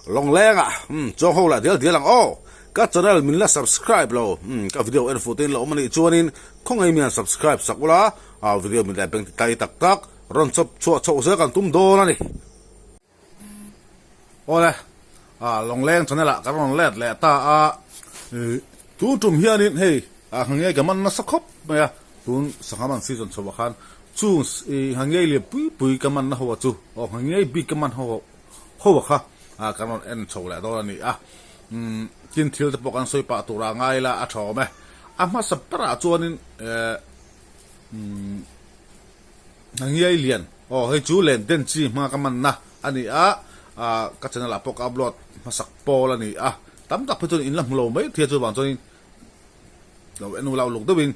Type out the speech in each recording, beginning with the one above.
long leng à cho ho la dia lang o ka channel min la subscribe lo ka video en fotin lo mani chuanin khong ai mian subscribe sakula a video min la beng tai tak tak ron chop cho se kan tum do na ni ole long leng channel la ka ron let le ta a tu tum hianin hey hange ka man na sakhop ya tun sangaman season chawakhan chu hange le pui ka man na ho chu o hange bi ka man ho kha kanon en chole do ni kin thil te pokan soi pa tura ngai la a thome ama sapra chuanin hange lian o hei chu len den chi ma ka man na ani ka channel apok upload masak pol ani tam tak phetun in lam lo mai thia chu bang choin lo enu lau luk do win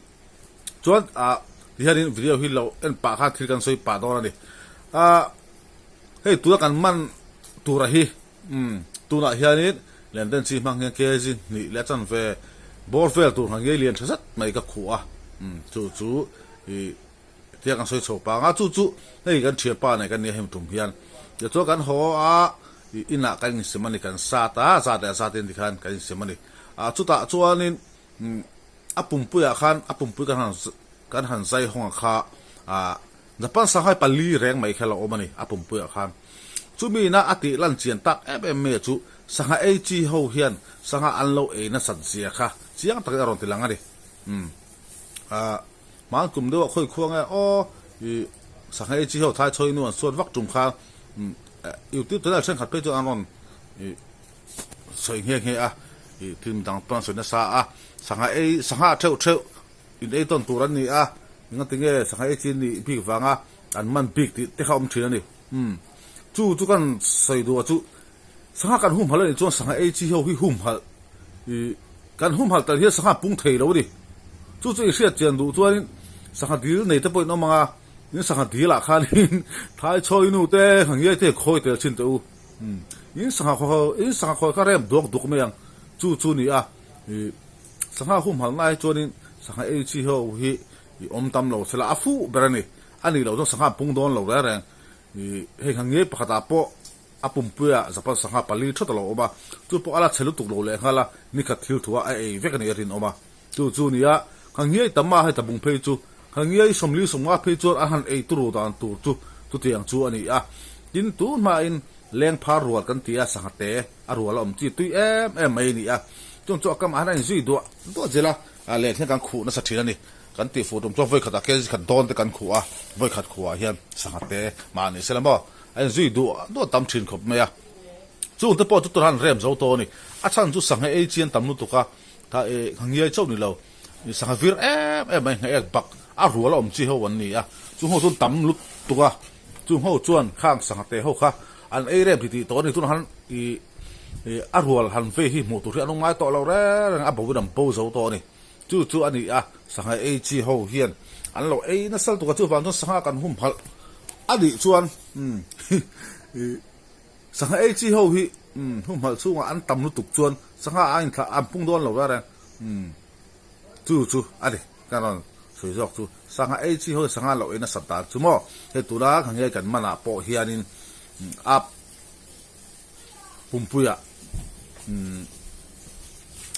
chuan hianin video hi lo en pa kha thil kan soi pa do ni hei tu kan man tura hi tuna hianin len den chi mang nge ke jin ni le chan ve bor fel tur hang ye lian thasat mai ka khuwa chu tia kan soi chho pa nga chu nei kan thia pa nei kan ni hem tum hian ya cho kan ho ina kan semani kan sa ten dikhan kan semani chu ta chuanin apumpuya khan apumpu kan han zai hong kha japan sanghai pali reng mai khela omani apumpuya khan chumi na ati lan chian tak me chu sanga ei chi ho hian sanga anlo e na san sia kha chiang tak ron tilanga ri mang kum do khoi khuanga sanga ei chi ho thai choi nu suan wak tum kha youtube to na chen khat pe chu anon soi nge tim dang pan so na sa sanga theu in ei ton turan ni nga tinge sanga ei chi ni bi wanga an man big ti te khom thina ni chu kan soi do chu sanga kan hum hal ni chu sanga ei chi ho hi hum hal kan hum hal ta hi sanga pung thei lo ni chu sia chen du chuan sanga dil nei te poi no manga ni sanga dila khan thai choi nu te hang ye te khoi te chin tu in sanga kho ka rem dok me yang chu ni sanga hum hal nai chuan sanga ei chi ho hi om tam lo sela afu berani ani lo sanga pung don lo ra reng hei hange pakhata po apumpuya zapa sanga pali thotalo oba chu po ala chelu tuk lo le khala ni kha thil thuwa ai vekani rin oma chu nia hange tamma hai tabung phei chu hange somli somwa phei chu ahan ei turu dan tu tiang chu ani tin tu ma in leng phar rual kan tia sanga te arwal om chi tui em mai ni chung chu kam ana zui do jela le theng kan khu na sa thina ni kan ti photom cho voi khata ke khan don te kan khuwa voi khat khuwa hian sanga te ma ni selamo ai zui do tam thin khop me chu te po tu turan rem zo to ni chan chu sanga ei chian tam nu tu ka ta hangiai chau ni lo ni sanga vir em mai ngai bak rual om chi ho wan ni chu ho chun tam lu tu ka chu ho chuan khang sanga te ho kha an ei rem ti to ni tu han rual han ve hi mo tu ri anong mai to lo re bo dam po zo to ni chu ani sanga ei chi ho hian an lo ei na sal tu ka chu wang to sanga kan hum phal ani chuan sanga ei chi ho hi hum phal chu an tam lu tuk chuan sanga an tha am pung don lo ra chu ani kanon soi jok chu sanga ei chi ho sanga lo ei na sata chu mo he tu ra khang ye kan mana po hianin ap pumpuya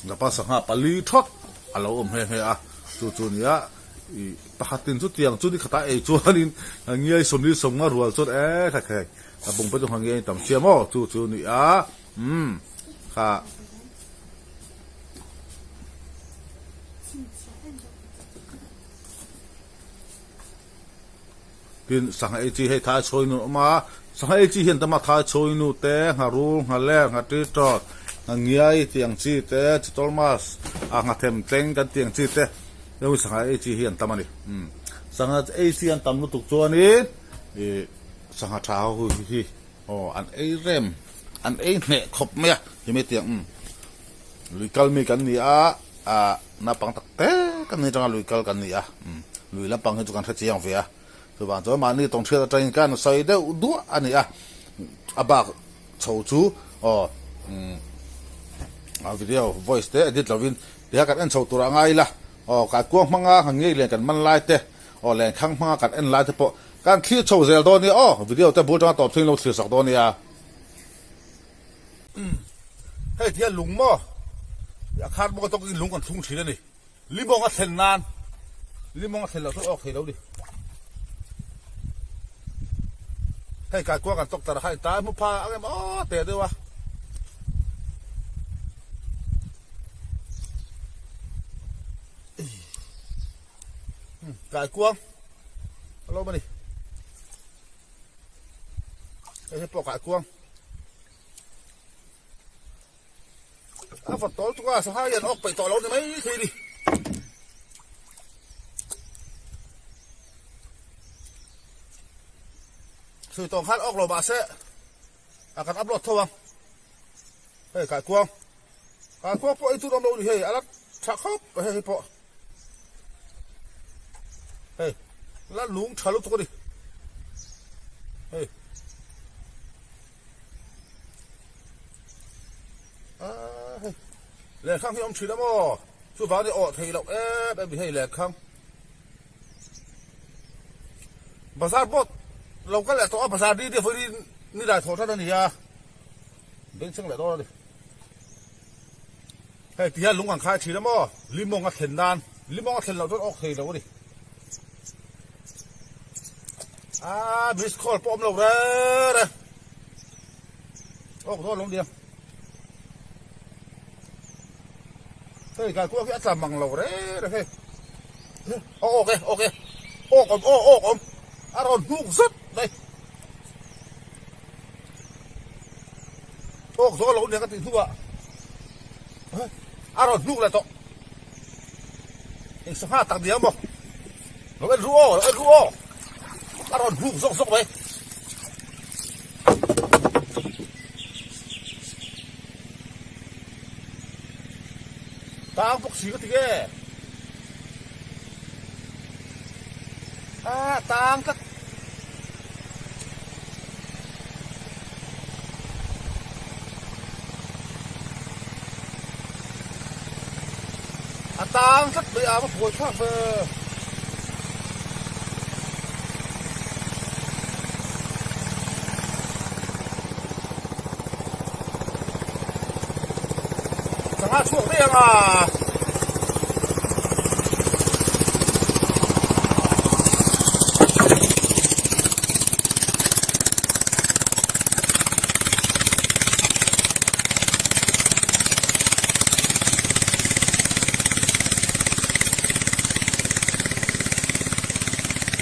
ngapa sanga pali thot alo he chu nia pakhatin chu tiang chu ni khata ei chuanin ngiai somni somnga rual chot kha bung pa chu hangiai tam chiamo chu ni kha tin sanga ei chi he tha choi nu ma sanga ei chi hian tama tha choi nu te ngaru ngale ngati to ngiai tiang chi te chitolmas nga them teng kan tiang chi te eu sanga ei chi hian tamani sanga ei chi an tam nu tuk chuani sanga tha hu hi an ei rem an ei ne khop me hi me tiang lui kal mi kan ni na pang tak te kan ni tanga lui kal kan ni lui la pang chu kan tha chiang ve tu ba zo ma ni tong thia train kan sai de du ani abak chou chu video voice te edit lovin dia kan en chou tura ngai la ka kuang manga hangi le kan man lai te len khang manga kan en lai te po kan khi chou zel do ni video te bu ta top thin lo thlir sak do ni เฮ้ยที่ลุงมั่วอยากขาดมันก็ต้องกินลุงกันทุ่งทีแล้วนี่ลิมองก็เส้นนานลิมองก็เส้นเราต้องออกทีแล้วดิให้การกลัวกันตกตาให้ตายมุพาอะไรอ๋อเตะด้วยวะการกลัวเรามาดิไอ้ปอกการกลัวฝนตกทุกวันสภาพยันออกไปต่อเราได้ไหมทีดิสื่อตรงคัดออกเราบาเซ่อาการอัพโหลดทวังเฮ้ยการกวางปล่อยทุกน้ำเราดิเฮ้ยอะไรชักเข้าไปเฮ้ยปอเฮ้ยแล้วลุงฉลุทุกคนดิเฮ้ยแหลกข้างที่อมฉีดแล้วมั้งช่วยฟ้าได้ออกทีเราแบบนี้ให้แหลกข้างภาษาบดเราก็แหละตัวภาษาดีเดี๋ยวพอดีนี่ได้โทษท่านนี่ยาเบ่งเชิงแหละตัวดิเฮ้ยที่ลุงกันขายฉีดแล้วมั้งลิมองก็เห็นนานลิมองก็เห็นเราต้องออกทีเราดิมิสคอลปอมเราเลยออกตัวลงเดียวเฮ้ยการกู้ที่อัศมังเราเลยเฮ้ยโอเคโอ้อมอารมณ์หุ่งสุดเลยโอ้โซลงเนี่ยก็ติดทั่วอารมณ์หุ่งเลยต่ออีกสัก5 ตังเดียวมั้งเราเป็นรู้อารมณ์หุ่งซกไปตางพวกสีก็ตีแก่ตางก็ตางสักเบียร์มาปวดข้างเฟอสังหารช่วงนี้ยัง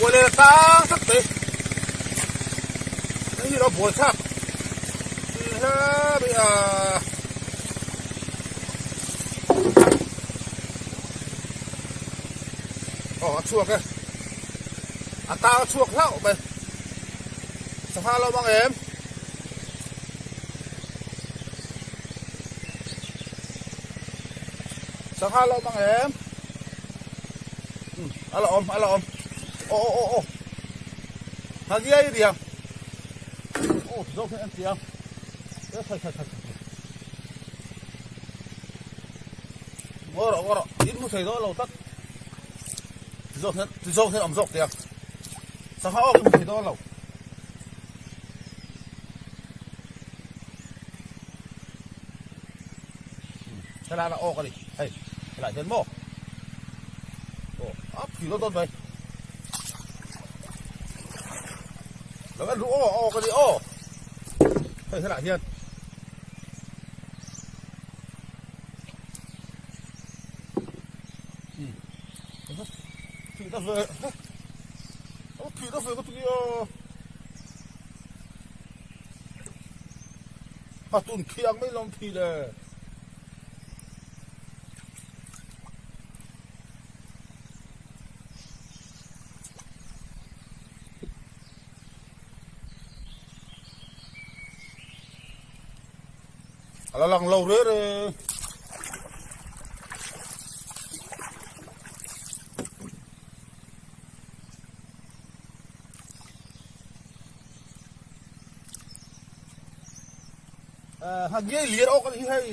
วันนี้ตางสักตีนี่เราปวดข้างเบียร์ช่วงแกตาช่วงเท่าไปสภาพเราบางเอ็มสภาพเราบางเอ็มอะไรอมโอ้ทางยี่เดียวโอ้โดนแค่เดียวใช่วอร์ยินมุสัยตัวเราตัดที่โซ่ที่อมซกเดียวสักข้าวก็ไม่ได้เราเวลาเราออกกันดิเฮ้ยหลายเดือนโม่โอ้ขี่รถต้นไปแล้วก็รู้ออกกันดิเฮ้ยหลายเดือนขี่da feก็ตัวตุนเคียงไม่ลงทีเลยเราลังเราเรื่อยหากยี่เหลียดออกกันเฮ้ย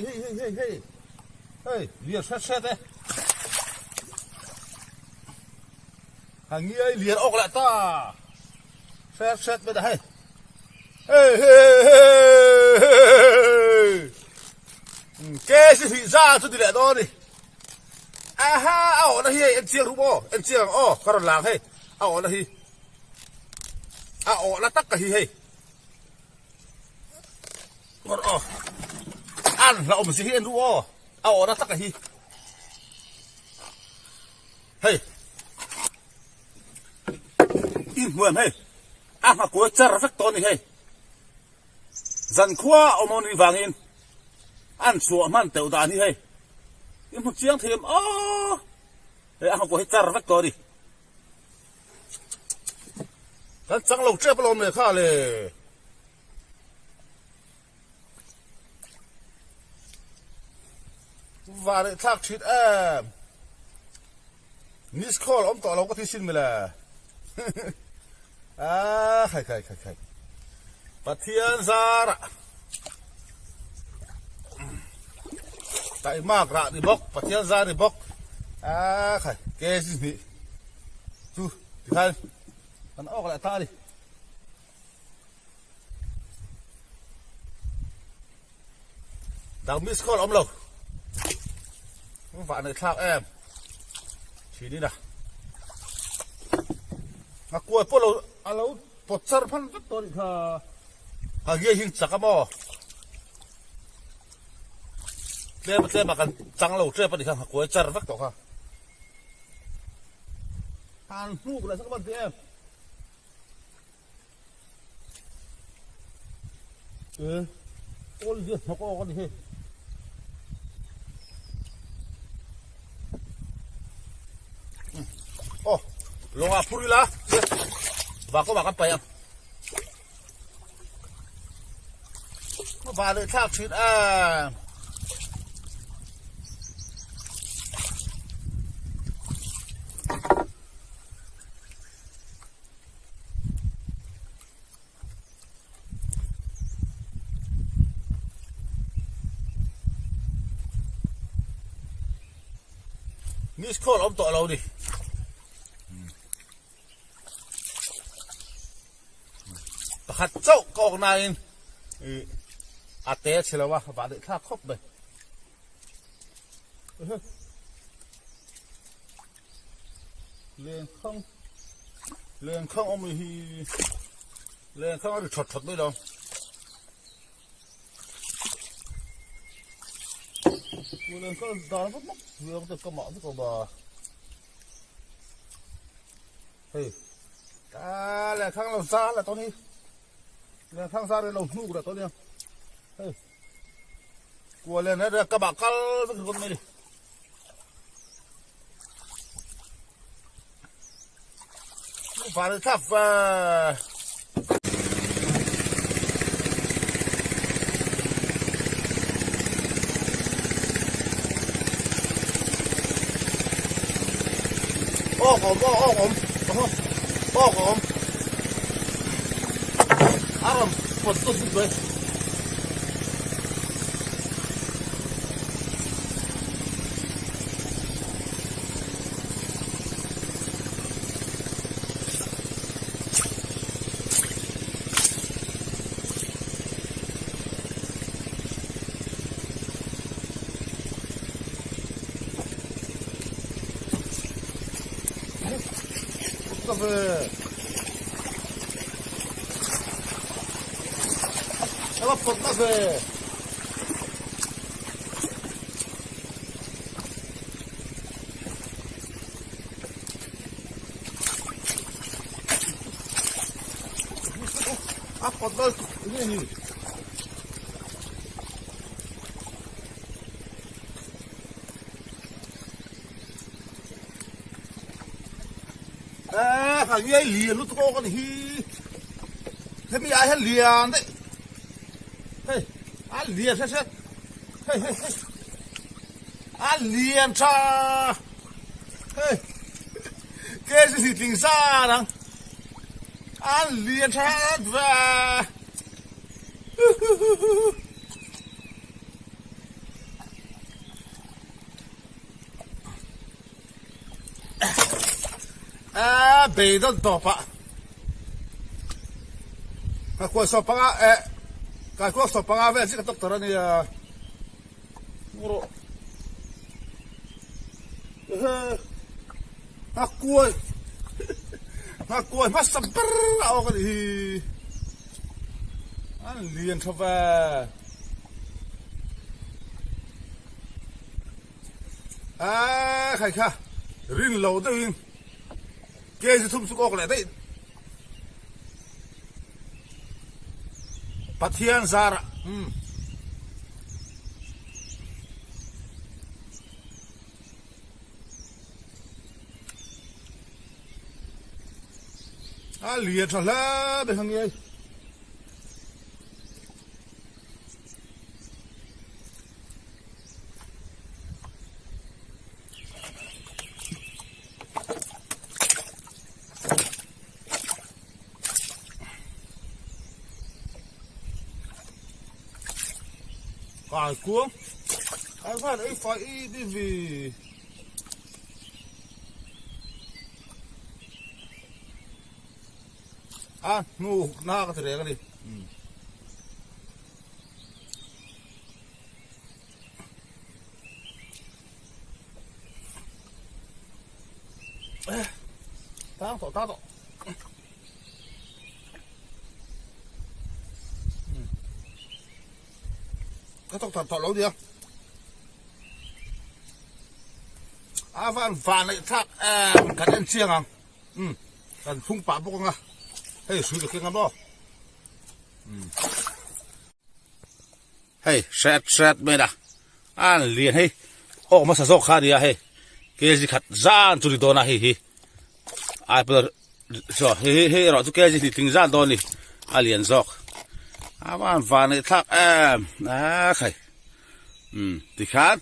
เหลียดเซ็ตเลยหากยี่เหลียดออกแหละตาเซ็ตไม่ได้เฮ้ย สิพิซซ่าสุดที่เหลือตัวนี่ฮะเอาละเฮียเอ็นเชียงรู้บ่เอ็นเชียงอ๋อคาร์ลางให้เอาละเฮียเอาละตักกะเฮียก็อ๋ออันเราไม่ใช่เอ็นรู้บ่เอาละตักกะเฮียเฮ้ยอินเหมือนเฮ้ยมากูจะรักตัวนี่เฮ้ยจันขวาเอามันนี่วางอินอันสัวมันเต่าตานี่เฮ้ยยังพวกเชียงเทียมอ๋อเฮ้ยกูให้จะรักตัวดิกันจังเราเจ็บลมเลยข้าเลยว่าเลยทักชิดมิสคอลต่อเราก็ที่สิ้นไปแล้วใครปะเทียนซาระแต่มากระดิบอกปะเทียนซาดิบอกใครเกสินี่ดูที่ใครมันออกอะไรตาดิดังมิสคอลเราว่าในทักทีนี้นะกลัวพวกเราปวดสารพันก็ตัวนี้ค่ะเยี่ยหิงสักมอเลี้ยมากันจังเราเจ้าปฏิค่ะกลัวสารพัดตัวค่ะทานลูกอะไรสักวันเดียวโอ้ยเยอะเขาก็กันดิโอ้ลงอาพูริละว่าก็ว่ากันไปอ่ะมาบาเลยทักชิดมิสคอลต่อเราดิขัดเจ้ากองนายอาเตะเชลวะบาดท่าครบเลยเลี้ยงข้องอมฮีเลี้ยงข้องอะไรฉดไม่ลงเลี้ยงข้องดอนปุ๊บเลี้ยงตัวกระหม่อมตัวบ่เฮ้ยเลี้ยงข้องเราซาแล้วตอนนี้เรื่องทางซ้ายเราหนุกเลยตัวเนี้ยเฮ้ยกลัวเลยนะเรื่องกระบะกัลไม่คือคนไม่ดิฝ่ายทับโอ้ผมอารมณ์ปวดตุ้ดเลยกาแฟแล้วปวดกาแฟปวดเลยนี่หายเหลี่ยนลุกโตกันฮีเฮ้ยมีอะไรให้เหลี่ยนได้เฮ้ยเหลี่ยนใช่เฮ้ยเหลี่ยนชาเฮ้ยแกจะสิติงซ่านังเหลี่ยนชาด้วยเบย์ต้องตบก็ควรสอบปะการควรสอบปะเวสิก็ต้องตัวนี้ ngoro hakkuai masa ber au kan hi an lian thava khai kha rin lo da in ke ji thum su ok le dai pathian zara liệt rồi lá bên thằng ấy cài cuống ai phát ấy phải đi vì nu na cái này cái đi ta tổ cái tóc thật lâu đi không van này thác cái đen chiang à cần phun bả bốc à hey suy được cái ngắm đó hey set mày đã liền hey mà sao khá đi à hey cái gì khát gian chú đi đó na hey ai bây giờ rồi hey rồi chú cái gì thì tính gian đó nè liền dọc van này thác khai thì khát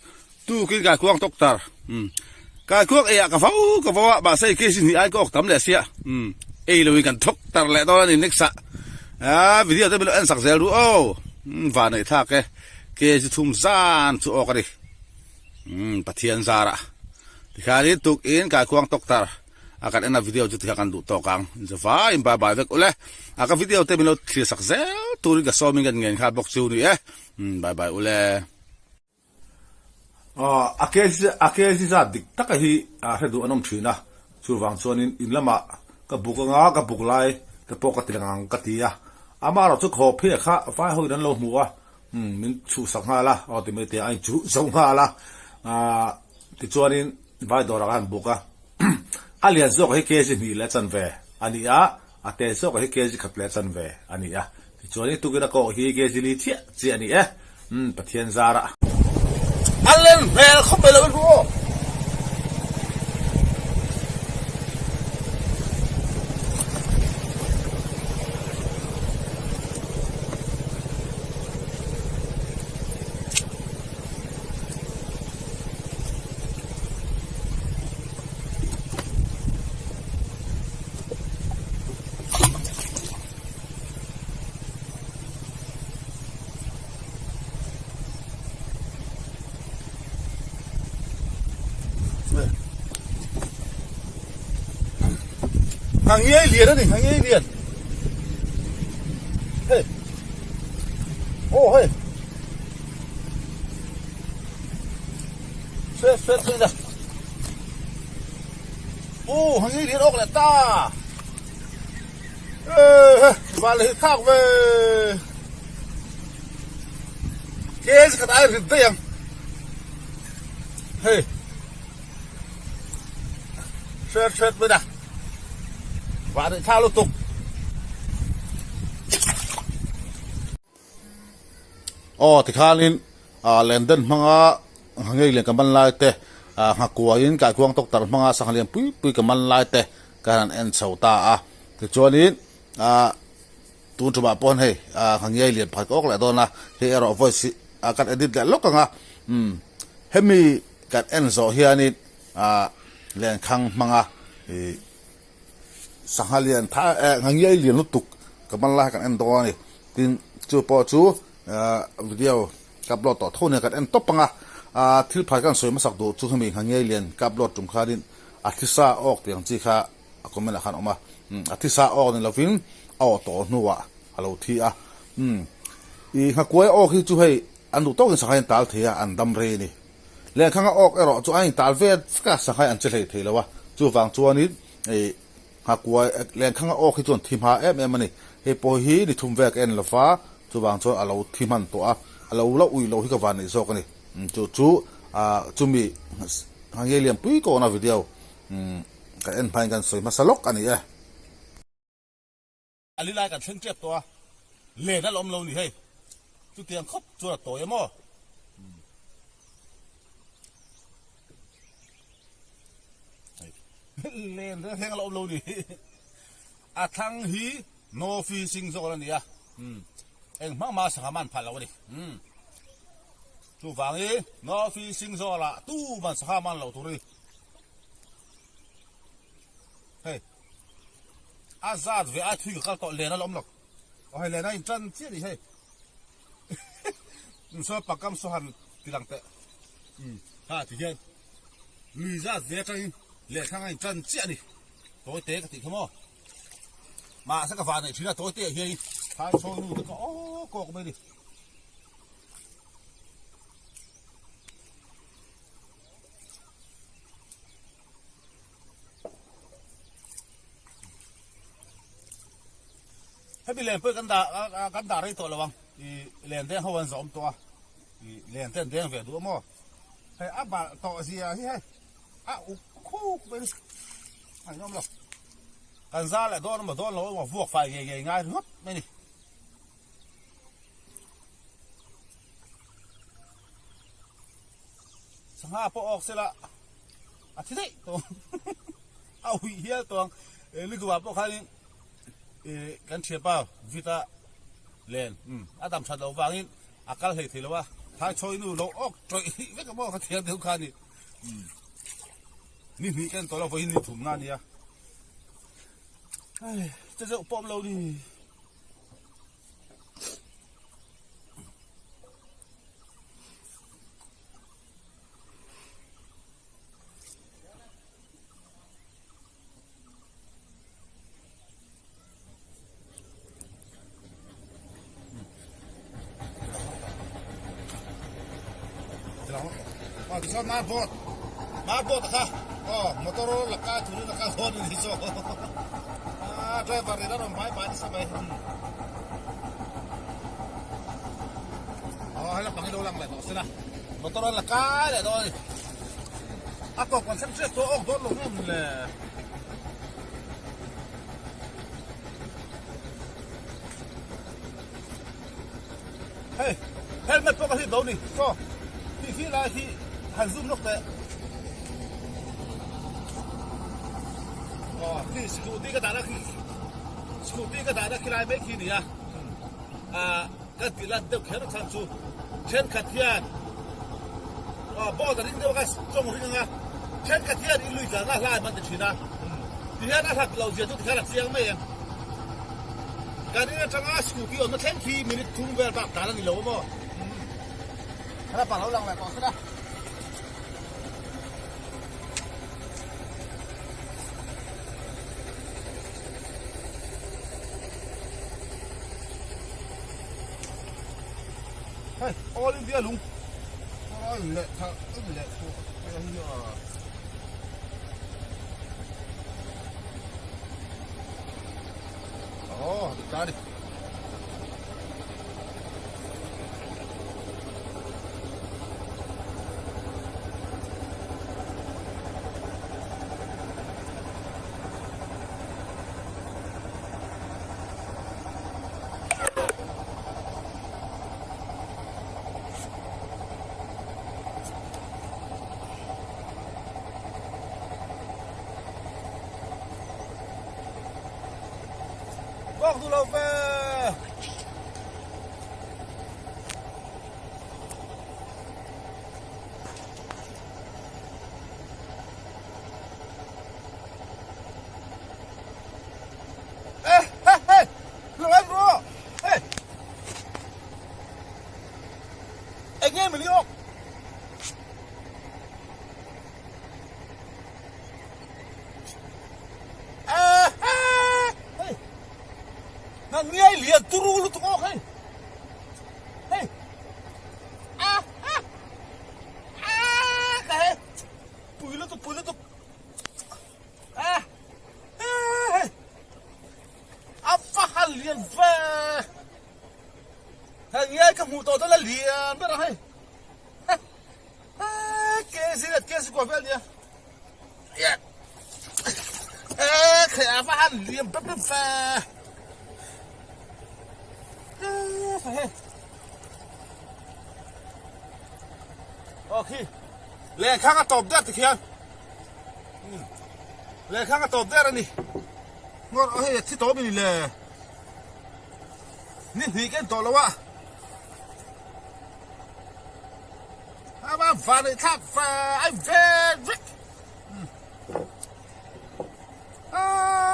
tu cái quang tóc tar cái quang ấy cái pháo bà say cái gì thì ai có tấm lẻ xia luiกันทุกตลอดตอนนี้นิกษะวิดีโอจะเป็นอันสักเซลดูโอ้ว่าในท่าแกจะทุ่มซานสุออกดิปะเทียนซาระที่ขานี้ตุกอินกายควงตกตาอาการอันวิดีโอจะที่กันดูต่อกังจะฟ้าอินบาบายเวกอุเล่อาการวิดีโอจะเป็นเราที่สักเซลตูริกับซ้อมกันเงินขาบอกชิวนี่บายอุเล่อาเกจิซาดิกตักฮีให้ดูอันนั้นถือนะชูวังส่วนอินละมากับบุกงากับบุกไล่แต่ปกติงานกติยาอามาเราจะขอเพียค่ะไฟหอยนั้นเราหัวมันชูสังหาละติไม่เตะไอชูสังหาละติจวนนี้ไฟดอร์กันบุกเลียนซอกให้เกจิมีเลสันเวอันนี้เตะซอกให้เกจิขับเลสันเวอันนี้ติจวนนี้ตุกินก็ให้เกจิลิเทียจีอันนี้ปะเทียนซาระเล่นแพ้เข้าไปเลยรู้hàng nghe liền đó này hàng nghe liền hey hey xét ra hàng nghe liền ốc lại ta và lấy thác về cái gì cả ai rực đây không hey xét bên đây và để thao liên tục thì khá lên lên đến mga ngay liền cầm bàn lai te học của những cái quang tộc tật mga sang liền pui cầm bàn lai te cái anh em sầu ta thì cho nên tuôn cho bà pon hay ngay liền phải có lại đó là thì ở voice cái edit lại lúc cả hemi cái em sầu here nên liền khang mga sahalian tha ngangyai lian lutuk kamanla kan en do ni tin chu po chu video upload to thone kan en topanga thil phai kan soima sak do chu khami ngangyai lian upload tum kharin athisa ok tiang chi kha akomela khan oma athisa ok ni lovin aw to nuwa halo thi i ha koi ok hi chu hei อันดูต้องสักให้ตาลเทียอันดำเรนี่เรื่องข้างออกรอจู่ไอ้ตาลเวทก็สักให้อันเฉลยเทแล้ววะจู่ฟังจู่นี้ไอ้หากว่าเรื่องข้างออกที่จวนทีมหามันนี่เฮปอยฮีนี่ทุ่มแวกเอ็นละฟ้าจู่ฟังจู่เราทีมันตัวเราละอุ้ยเราที่กวันนี่โซกันนี่จู่จู่มีหางเยี่ยมปุ้ยก่อนนะวิดีโอกันเอ็นพันกันสวยมาสลกอันนี้อันนี้ไล่กันเชิงเจ็บตัวเล่นนั่นล้มลงนี่เฮ้ยจุดเตียงครบจุดตัวยังมั้งเล่นเรื่องแข่งล้มลงนี่ทั้งฮีโนฟีซิงโซกันนี่เอ็งมาสังมันผ่านแล้วนี่จู่ฟังโนฟีซิงโซละตู้มันสังมันเราตัวนี้เฮ้ยอาซาดเวอทุยก็ต่อเล่นนั่นล้มหรอกโอ้ยเล่นนั่นจันเจี๊ยดิเฮ้ยส่วนปากกำส่วนตีหลังเตะที่เห็นลุยซาเวจังเล่นข้างไอ้จันเจี๊ยดิตัวเตะก็ติดขโมยมาสักกะฟานเนี่ยชื่อตัวเตะเฮ้ยทายโซนูก็โอ้โกกไปดิให้ไปเล่นเพื่อกันด่าได้ตัวระวังเล่นเต้นเขาวันสองตัวเล่นเต้นเวทตัวมั่วให้อับบาต่อเสียที่ให้คู่ไปดิไอ้น้องเรากันซาแหละโดนมาโดนเราว่าพวกไฟใหญ่ๆง่ายรึไม่นี่สังหาพอออกเสร็จละอาทิตย์นี้ตัวเอาเหี้ยตัวลึกว่าพวกเขานี่กันเชียร์เปล่าวิตาเล่นดำชัดเราฟังนี่อาการเหตุแล้วว่าถ้าช่วยนู่นเราออกช่วยไม่ก็บอกเขาเทียบเดียวกันนี่มีกันตัวเราไปนี่ถุงงานเนี่ยจะปอมเราดิที่ชอบมาบดค่ะมอเตอร์ลักก้าถือลักก้าโอนนี่ชอบไดรเวอร์นี่เราไม่ไปสบายให้เราปังให้ดูลังเลยต่อสินะมอเตอร์ลักก้าเลยตัวนี้ก็คนเชื่อตัวออกตัวลงนี่มันเลยเฮ้ยเฮลเมตพวกที่โดนนี่ก็ที่ไรที่หันซูมนกแต่ที่สกูตี้ก็ได้นะสกูตี้ก็ได้นะคิดอะไรไม่คิดเนี่ยก็ติดแล้วเดี๋ยวแค่ต้องทำชูเช่นขัดเทียนบ่อแต่นี่เดี๋ยวก็จงริ่งนะเช่นขัดเทียนอีลุยกันน่าไล่มันจะชินะที่นี่น่าทักเราเสียทุกที่หลักเสียงไม่เองการนี้จังสกูตี้มันแค่ที่มินิทุ่งเวลแบบนั้นนี่เหรอบ่ถ้าปั่นเราลังแบบต่อสินะเฮ้ยโอ้ลิมเบียลุงโอ้ยเละท่าเละพวกไอ้เหี้ยตาดิบอกดูเราไปเฮ้ยรู้ไหมรู้เฮ้ยไอ้เงี้ยมันเลี้ยงนั่นไงเหลี่ยมตุรุลุตุกเฮ้ย liền biết rồi cái gì của bên nhỉ khẽ phát liền bắp bắp pha ok lên khang cái tôm đẹp thì kia lên khang cái tôm đẹp này ngon ơi thì tôm mình lênนี่หีกันตัวแล้ววะอาบ้าฟ้าเลยทับฟ้าไอ้เฟรด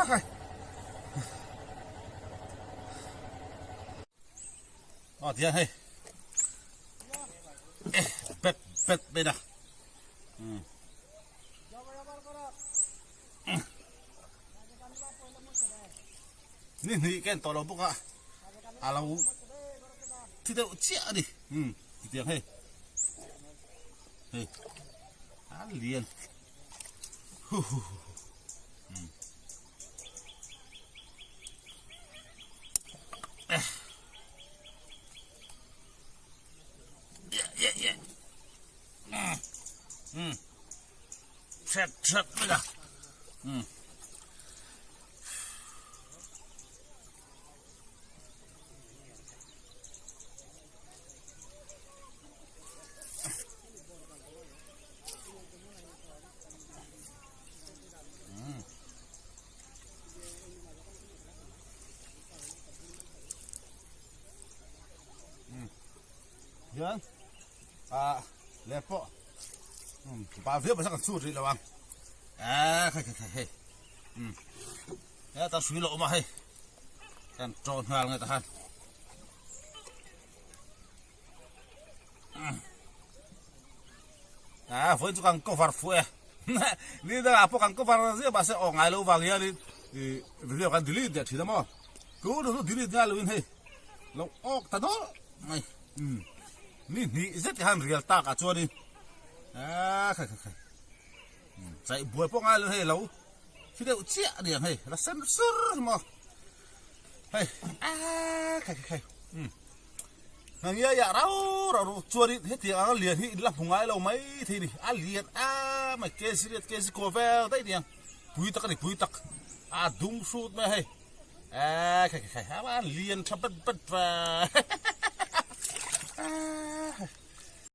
ใครอ๋อเดี๋ยวให้เป็ดไปนะนี่หีกันตัวแล้วพวกอะเราที่เดียวเชี่ยดิที่เดียวเฮ้ยเลียนเช็ดไม่ได้ยังเล็บปะปลาเฟี้ยวไปสักสู้สิระวังใครตาสุยหลงมาให้กันโจรหางไงตาฮันฝนจุกันก็ฟาร์ฟัวนี่ถ้าพวกกันก็ฟาร์เสียบาเสียออกไงลูกวางอย่างนี้เรียกกันดิลิทเดี๋ยวทีละมั้งกูดูดิลิทง่ายเลยให้เราออกแต่โน้นี่เซ็ตหันเรียลตากระจวนี่ใครใส่บัวพวกง่ายเลยให้เราที่เดียวเชี่ยเดียวให้แล้วเส้นสุดมั้งเฮ้ยใครนั่นเงี้ยอย่าเราจวนี่เฮ็ดที่อ่างเลียนที่ลับหัวไอ้เราไม่ทีนี่เลียนไม่เกสิโคเวลได้เดียงปุยตักดุ้งสูดไม่ให้ใครเลียนทับปัด